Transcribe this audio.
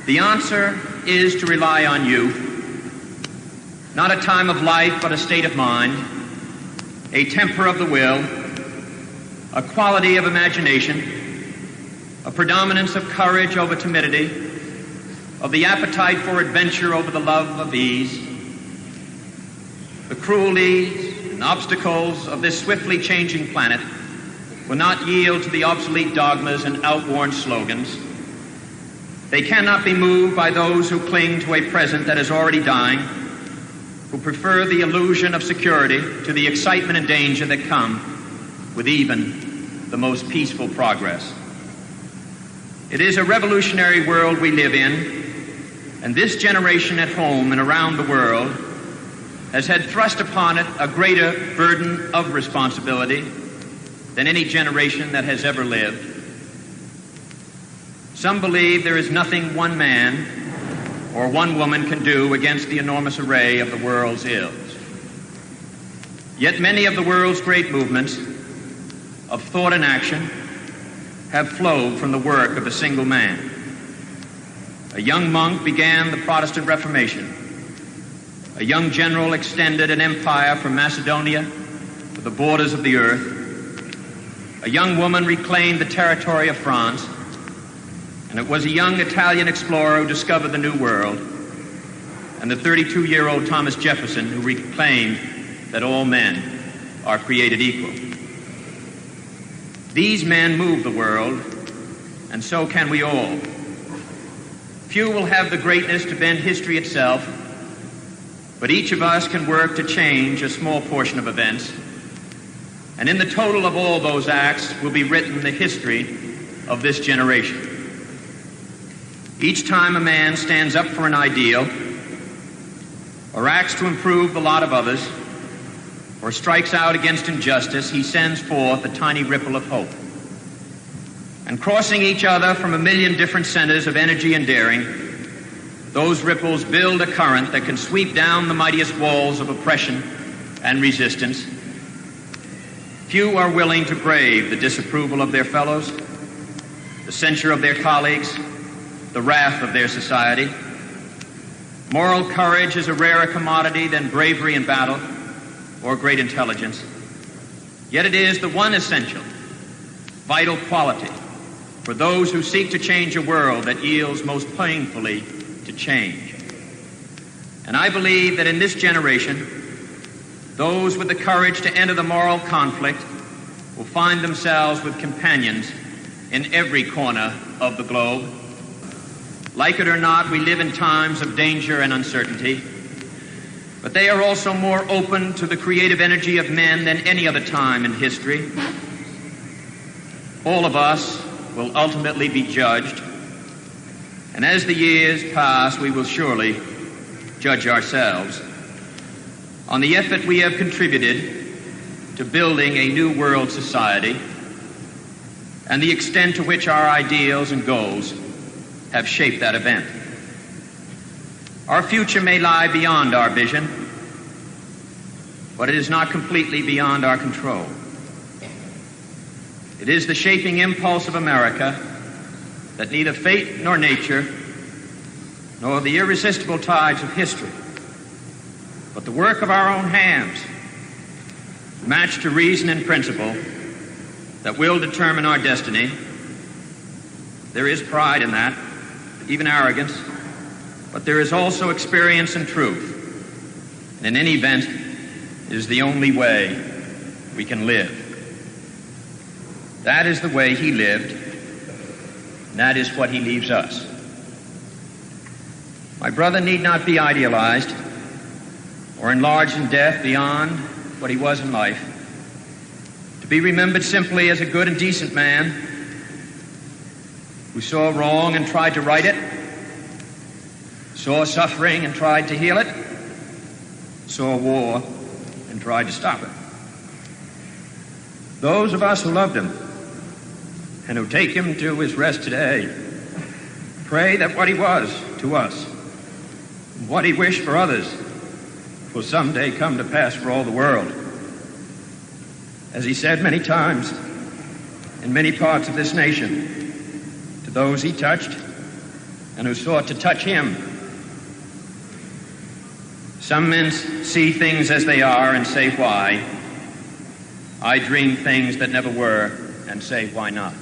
The answer is to rely on you. Not a time of life, but a state of mind, a temper of the will, a quality of imagination, a predominance of courage over timidity, of the appetite for adventure over the love of ease. The cruelties and obstacles of this swiftly changing planet will not yield to the obsolete dogmas and outworn slogans. They cannot be moved by those who cling to a present that is already dying, who prefer the illusion of security to the excitement and danger that come with even the most peaceful progress. It is a revolutionary world we live in, and this generation at home and around the world has had thrust upon it a greater burden of responsibility than any generation that has ever lived. Some believe there is nothing one man or one woman can do against the enormous array of the world's ills. Yet many of the world's great movements of thought and action have flowed from the work of a single man. A young monk began the Protestant Reformation. A young general extended an empire from Macedonia to the borders of the earth. A young woman reclaimed the territory of France. And it was a young Italian explorer who discovered the New World, and the 32-year-old Thomas Jefferson who reclaimed that all men are created equal. These men move the world, and so can we all. Few will have the greatness to bend history itself, but each of us can work to change a small portion of events, and in the total of all those acts will be written the history of this generation. Each time a man stands up for an ideal, or acts to improve the lot of others, or strikes out against injustice, he sends forth a tiny ripple of hope. And crossing each other from a million different centers of energy and daring, those ripples build a current that can sweep down the mightiest walls of oppression and resistance. Few are willing to brave the disapproval of their fellows, the censure of their colleagues, the wrath of their society. Moral courage is a rarer commodity than bravery in battle or great intelligence. Yet it is the one essential, vital quality for those who seek to change a world that yields most painfully to change. And I believe that in this generation, those with the courage to enter the moral conflict will find themselves with companions in every corner of the globe. Like it or not, we live in times of danger and uncertainty, but they are also more open to the creative energy of men than any other time in history. All of us will ultimately be judged, and as the years pass, we will surely judge ourselves on the effort we have contributed to building a new world society and the extent to which our ideals and goals have shaped that event. Our future may lie beyond our vision, but it is not completely beyond our control. It is the shaping impulse of America that neither fate nor nature, nor the irresistible tides of history, but the work of our own hands, matched to reason and principle, that will determine our destiny. There is pride in that, even arrogance, but there is also experience and truth. And in any event, it is the only way we can live. That is the way he lived, and that is what he leaves us. My brother need not be idealized or enlarged in death beyond what he was in life, to be remembered simply as a good and decent man who saw wrong and tried to right it, saw suffering and tried to heal it, saw war and tried to stop it. Those of us who loved him and who take him to his rest today pray that what he was to us, and what he wished for others, will someday come to pass for all the world. As he said many times in many parts of this nation, to those he touched and who sought to touch him. Some men see things as they are and say, why? I dream things that never were and say, why not?